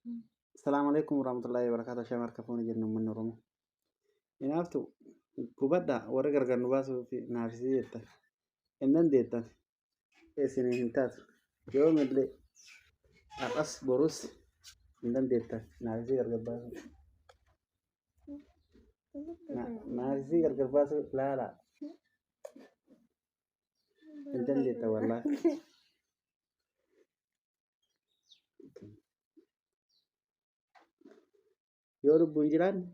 Assalamu alaikum warahmatullahi wabarakatuh. Shamar kafuuni jennu uummanni Oromoo. Inaaftu gubadhaa warra gargar nu baasuu fi naafisii jettan. Hin dandeettan. Isinii hin taatu. Yoomillee har'as borus hin dandeettan. Naafisii gargar baasuu. Naafisii gargar baasuu ilaalaa. Hin dandeettan wallaahi. Yoo lubbuun jiraanne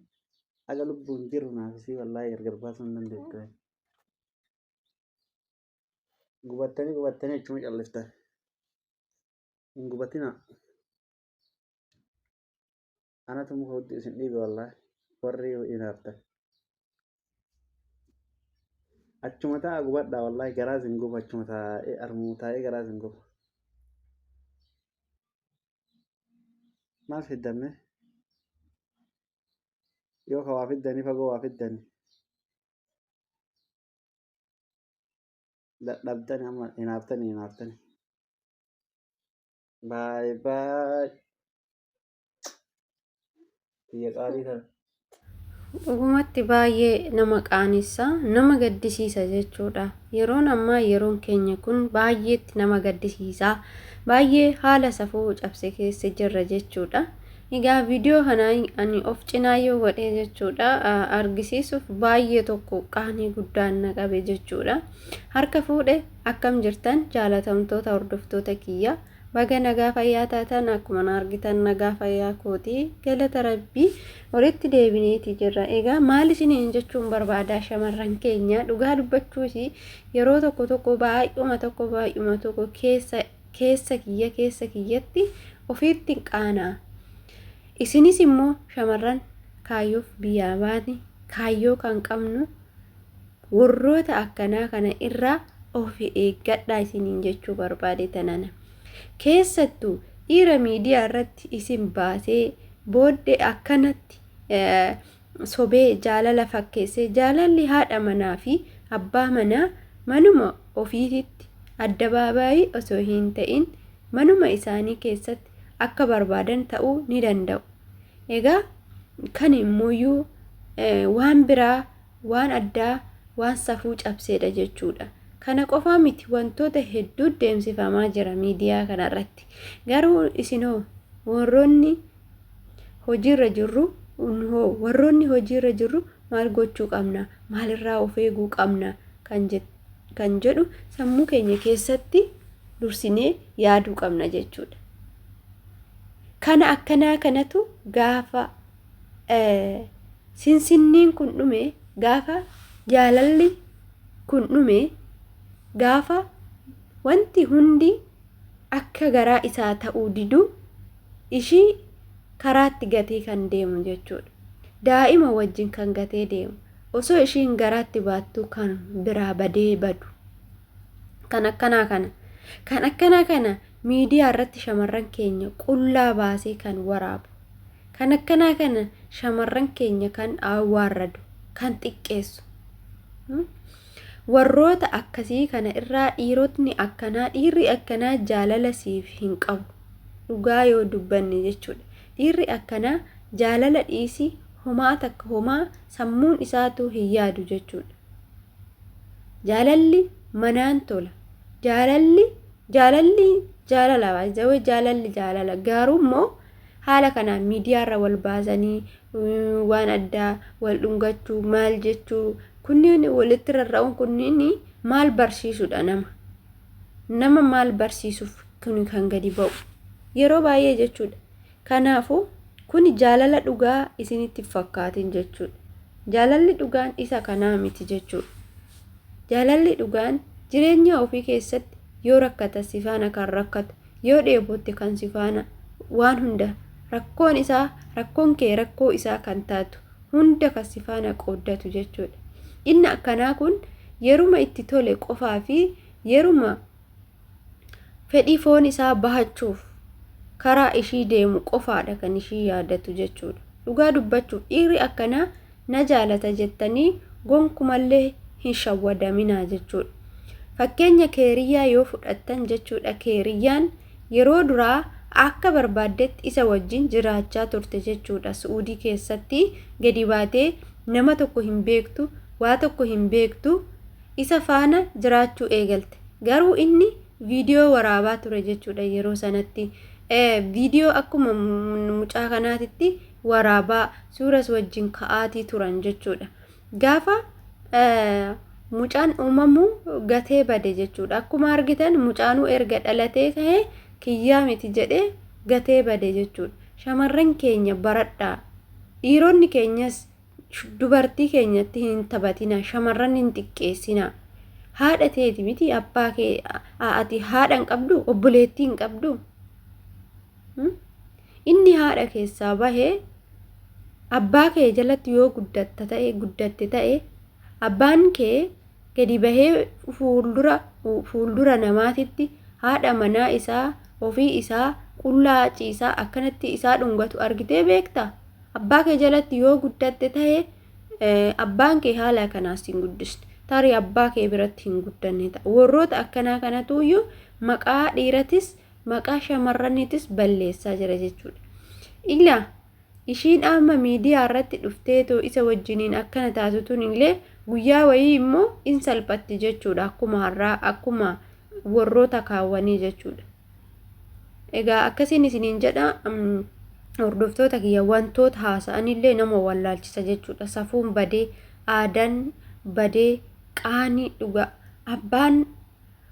aga lubbuun jiru naafisii wallaahi gargar baasuu hin dandeettan. Gubattanii achuma calliftan. Hin gubatinaa. Anatu muka hudduu isin dhiibe wallaahi. Warri inaaftan. Achuma ta'a gubadhaa wallaahi garaa isin gubu achuma taa'ee armuu taa'ee garaa isin gubu. Maal fiddanne? Yoo ka waa fiddanii fagoo waa fiddanii. Dadhabdanii amma hinaaftanii. Baay'ee biyya qaalii kana. Dhugumatti baay'ee nama qaanessa nama gaddisiisa jechuudha. Yeroon ammaa yeroon keenya kun baay'eetti nama gaddisiisa. Baay'ee haala safuu cabse keessa jirra jechuudha. Egaa viidiyoo kana ani of cinaa yoo godhee jechuudha argisiisuuf baay'ee tokko qaanii guddaan na qabe jechuudha. Harka fuudhe akkam jirtan jaalatamtoota hordoftoota kiyya. Baga nagaa fayyaa taatan akkuma argitan nagaa fayyaa kooti galata rabbii walitti deebineeti jirra. Egaa maal isiniin jechuun barbaada shamarran keenya dhugaa dubbachuus yeroo tokko baay'uma tokko keessa kiyyatti ofiitti qaanaa. Isinis immoo shamarran kaayyoof biyyaa baate kaayyoo kan qabnu warroota akkanaa kana irraa of eeggadhaa isiniin jechuu barbaade tanana. Keessattuu dhiira miidiyaa irratti isin baasee booddee akkanatti sobee jaalala fakkeessee jaalalli haadha manaa fi abbaa manaa manuma ofiititti addabaabaayii osoo hin ta'in manuma isaanii keessatti akka barbaadan ta'uu ni danda'u. Egaa kan immoo waan biraa waan addaa waan safuu cabseedha jechuudha. Kana qofaa miti wantoota hedduu deemsifamaa jira miidiyaa kanarratti. Garuu isinoo warroonni hojiirra jirru maal gochuu qabna? Maalirraa of eeguu qabna? Kan jedhu sammuu keenya keessatti dursinee yaaduu qabna jechuudha. Kana akkanaa kanatu gaafa sinsinniin kun dhume gaafa jaalalli kun dhume gaafa wanti hundi akka garaa isaa ta'uu didu ishii karaatti gatee kan deemu jechuudha. Daa'ima wajjin kan gatee deemu osoo ishiin garaatti baattuu kan biraa badee badu. Kan akkanaa kana miidiyaa irratti shamarran keenya qullaa baasee kan waraabu. Kan akkanaa kana shamarran keenya kan awwaarradu kan xiqqeessu. Warroota akkasii kana irraa dhiirri akkanaa jaalala siif hin qabu. Dhugaa yoo dubbanne jechuudha. Dhiirri akkanaa jaalala dhiisii homaa sammuun isaatu hin yaadu jechuudha. Jaalalli manaan tola. Jaalalli jaalala garuu immoo haala kanaan miidiyaarra wal baasanii waan addaa wal dhungachuu maal jechuu kunniin walitti rarra'uun kunniin maal barsiisudha nama maal barsiisuuf kun kan gadi ba'u yeroo baay'ee jechuudha. Kanaafuu kun jaalala dhugaa isinitti fakkaatin jechuudha. Jaalalli dhugaan isa kanaa miti jechuudha. Jaalalli dhugaan jireenya ofii keessatti yoo rakkata sifaana kan rakkatu yoo dheebotte kan sifaana waan hunda rakkoon kee rakkoo isaa kan taatu hunda kan sifaana qooddatu jechuudha. Inni akkanaa kun yeruma itti tole qofaa fi yeruma fedhii foon isaa bahachuuf karaa ishii deemu qofaadha kan ishii yaadatu jechuudha. Dhugaa dubbachuuf dhiirri akkanaa na jaalata jettanii gonkumallee hin shawwadaminaa jechuudha. Fakkeenya keeriyyaa yoo fudhattan jechuudha keeriyyaan yeroo duraa akka barbaaddetti isa wajjin jiraachaa turte jechuudha. Suudii keessatti gadi baatee nama tokko hin beektu, waa tokko hin beektu, isa faana jiraachuu eegalte. Garuu inni viidiyoo waraabaa ture jechuudha yeroo sanatti. Viidiyoo akkuma mucaa kanaatitti waraabaa suuras wajjin ka'aatii turan jechuudha. Gaafa mucaan uumamu gatee bade jechuudha. Akkuma argitan mucaanuu erga dhalatee ka'ee kiyyaa miti jedhee gatee bade jechuudha. Shamarran keenya baradhaa. Dhiironni keenyas dubartii keenyatti hin taphatina. Shamarran hin xiqqeessina. Haadha teeti miti abbaa kee ati haadha hin qabdu, obboleettii hin qabdu. Inni haadha keessaa bahee abbaa kee jalatti yoo guddatte ta'e abbaan kee gadi bahee fuuldura namaatitti haadha manaa isaa ofii isaa qullaa ciisaa akkanatti isaa dhungatu argitee beekta. Abbaa kee jalatti yoo guddatte ta'e abbaan kee haala kanaas hin guddisne. Tarii abbaa kee biratti hin guddanne ta'a. Warroota akkanaa kanatuyyuu maqaa dhiiratis maqaa shamarraniitis balleessaa jira jechuudha. Ilaa ishiin amma miidiyaa irratti dhufteetoo isa wajjiniin akkana taasisuun illee guyyaa wayii immoo in salphatti jechuudha. Akkuma har'aa akkuma warroota kaawwanii jechuudha. Egaa akkasiin isiniin jedha hordoftoota kiyya wantoota haasa'anillee nama wallaalchisa jechuudha. Safuun badee, aadaan badee, qaanii dhuga.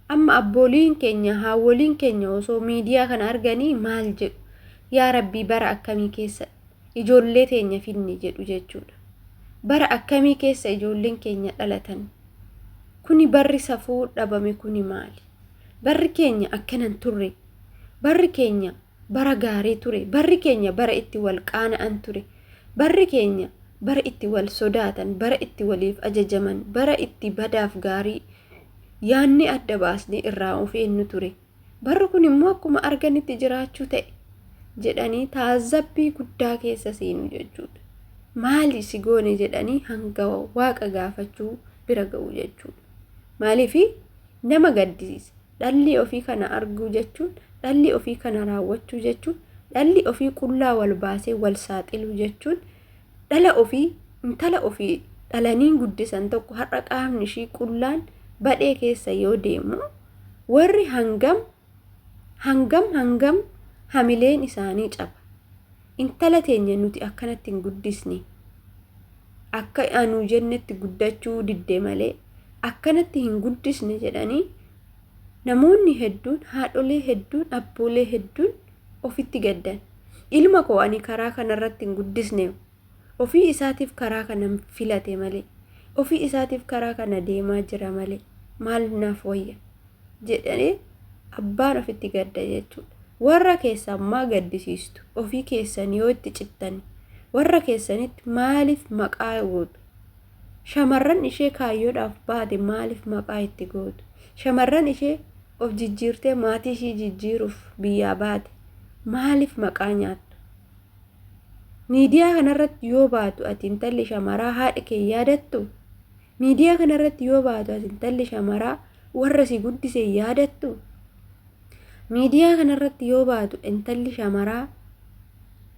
Amma abbooliin keenya haawwoliin keenya osoo miidiyaa kana arganii maal jedhu? Yaa Rabbii bara akkamii keessa ijoollee teenya finni jedhu jechuudha. Bara akkamii keessa ijoolleen keenya dhalatan? Kuni barri safuu dhabame kuni maali? Barri keenya akkanan turre. Barri keenya bara gaarii ture. Barri keenya bara itti wal qaana'an ture. Barri keenya bara itti wal sodaatan, bara itti waliif ajajaman, bara itti badaaf gaarii yaanni adda baasnee irraa of eenyu ture. Barri kun immoo akkuma arganitti jiraachuu ta'e jedhanii taazabbii guddaa keessa seenu jechuudha. Maali si goone jedhanii hanga waaqa gaafachuu bira ga'u jechuudha. Maaliifi nama gaddisiisa. Dhalli ofii kana arguu jechuun, dhalli ofii kana raawwachuu jechuun, dhalli ofii qullaa wal baasee wal saaxiluu jechuun, dhala ofii intala ofii dhalanii guddisan tokko har'a qaamni ishii qullaan badhee keessa yoo deemu warri hangam hamileen isaanii caba. Intala teenya nuti akkanatti hin guddisne. Akka anu jennetti guddachuu didde malee akkanatti hin guddisne jedhanii namoonni hedduun, haadholee hedduun, abboolee hedduun ofitti gaddan. Ilma koo ani karaa kanarratti hin guddisne. Ofii isaatiif karaa kana filate malee. Ofii isaatiif karaa kana deemaa jira malee. Maal naaf wayya jedhanii abbaan ofitti gadda jechuudha. Warra keessa ammaa gaddisiistu. Ofii keessan yoo itti cittani. Warra keessanitti maaliif maqaa gootu? Shamarran ishee kaayyoodhaaf baate maaliif maqaa itti gootu? Shamarran ishee of jijjiirtee maatii ishee jijjiiruuf biyyaa baate maaliif maqaa nyaattu? Miidiyaa kanarratti yoo baatu ati intalli shamaraa haadha kee yaadattu? Miidiyaa kanarratti yoo baatu ati intalli shamaraa warra si guddise yaadattu? Miidiyaa kanarratti yoo baatu intalli shamaraa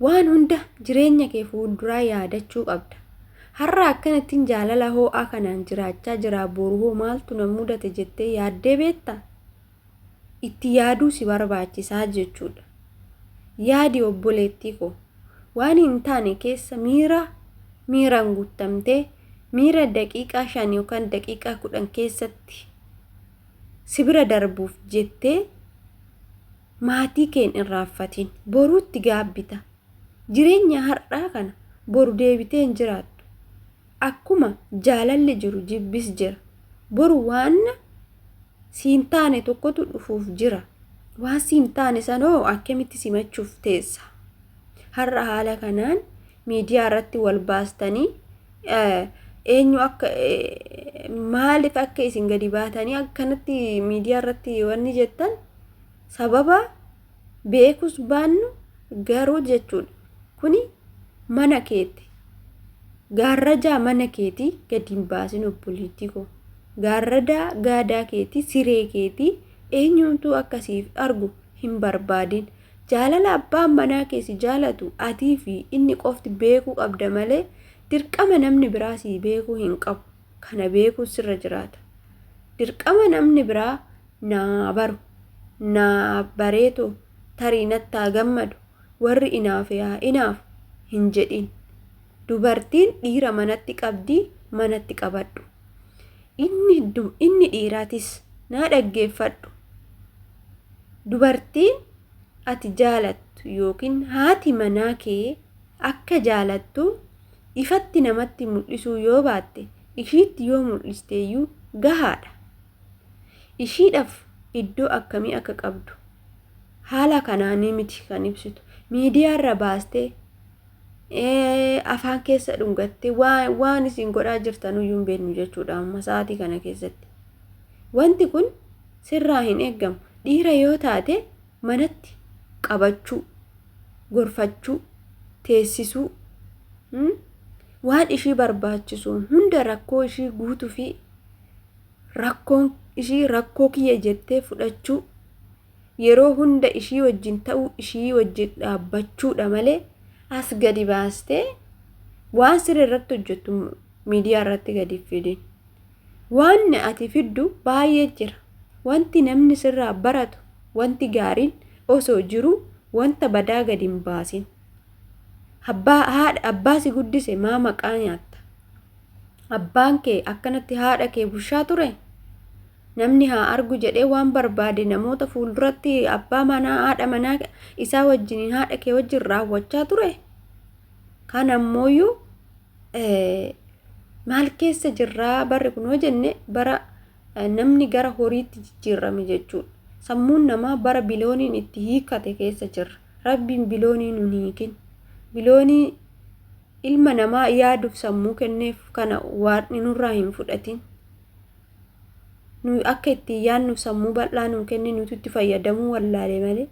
waan hunda jireenya kee fuulduraa yaadachuu qabda. Har'a akkanattiin jaalala ho'aa kanaan jiraachaa jira boru hoo maaltu na mudate jettee yaaddee beektaa? Itti yaaduu si barbaachisaa jechuudha. Yaadi obboleettii koo waan hin taane keessa miiraan guutamtee miira daqiiqaa 5 yookaan daqiiqaa 10 keessatti si bira darbuuf jettee maatii keen irraanfatiin boruutti gaabbita. Jireenya har'aa kana boru deebitee hin jiraattu. Akkuma jaalalli jiru jibbis jira. Boru waan siin taane tokkotu dhufuuf jira. Waan siin taane sanoo akkamitti simachuuf teessa? Har'a haala kanaan miidiyaa irratti wal baastanii eenyu akka maaliif akka isin gadi baatanii akkanatti miidiyaa irratti wanni jettan sababa beekus baannu garuu jechuudha. Kuni mana keeti. Gaarradaa mana keeti gadi hin baasin obboleettii koo. Gaarradaa gaadaa keeti siree keeti eenyumtuu akkasiif argu hin barbaadin. jaalala abbaan manaa keessi jaalatu atii fi inni qofti beekuu qabda malee dirqama namni biraa si beekuu hin qabu. Kana beekuu sirra jiraata. Dirqama namni biraa naa baru naa bareeto tarii nattaa gammadu warri inaaf yaa inaaf hin jedhin. Dubartiin dhiira manatti qabdi, manatti qabadhu. Inni dhiiraatis naa dhaggeeffadhu. Dubartiin ati jaalattu yookiin haati manaa kee akka jaalattu ifatti namatti mul'isuu yoo baatte ishiitti yoo mul'isteeyyuu gahaadha. Ishiidhaaf iddoo akkamii akka qabdu haala kanaanii miti kan ibsitu. Miidiyaarra baastee afaan keessa dhungattee waan isin godhaa jirtanuyyuu hin beeknu jechuudha amma sa'aatii kana keessatti. Wanti kun sirraa hin eeggamu. Dhiira yoo taate manatti qabachuu, gorfachuu, teessisuu, waan ishii barbaachisu hunda rakkoo ishii guutuu fi rakkoon ishii rakkoo kiyya jettee fudhachuu, yeroo hunda ishii wajjin ta'uu, ishii wajjin dhaabbachuudha malee as gadi baastee waan sirrii irratti hojjettu miidiyaa irratti gadi fidin. Waan ati fiddu baay'ee jira. Wanti namni sirraa baratu, wanti gaariin osoo jiru wanta badaa gadi hin baasin. Abbaa si guddise maa maqaa nyaatta? Abbaan kee akkanatti haadha kee bushaa ture? Namni haa argu jedhee waan barbaade namoota fuulduratti abbaa manaa haadha manaa isaa wajjin haadha kee wajjin raawwachaa ture? Kan ammooyyuu maal keessa jirraa barri kunoo jenne bara namni gara horiitti jijjiirame jechuudha. Sammuun namaa bara bilooniin itti hiikkate keessa jirra. Rabbiin biloonii nun hiikin. Biloonii ilma namaa yaaduuf sammuu kenneef kana waan nurraa hin fudhatin. Nu akka itti yaadnu sammuu bal'aa nu kenne nuti itti fayyadamuu wallaalee malee.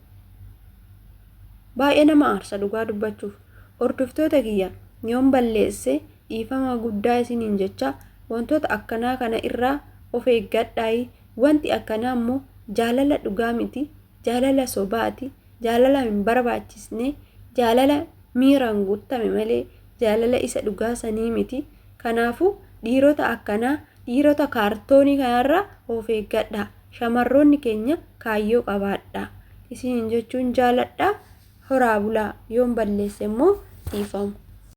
Baay'ee nama aarsa dhugaa dubbachuuf. Hordoftoota kiyya yoon balleesse dhiifama guddaa isiniin jecha wantoota akkanaa kana irraa of eeggadhaa. Wanti akkanaa immoo jaalala dhugaa miti, jaalala sobaati, jaalala hin barbaachisne, jaalala miiraan guutame malee jaalala isa dhugaa sanii miti. Kanaafuu dhiirota akkanaa dhiirota kaartoonii kanarraa of eeggadhaa. Shamarroonni keenya kaayyoo qabaadhaa. Isiniin jechuun jaaladhaa. Horaa bulaa. Yoon balleesse immoo dhiifama.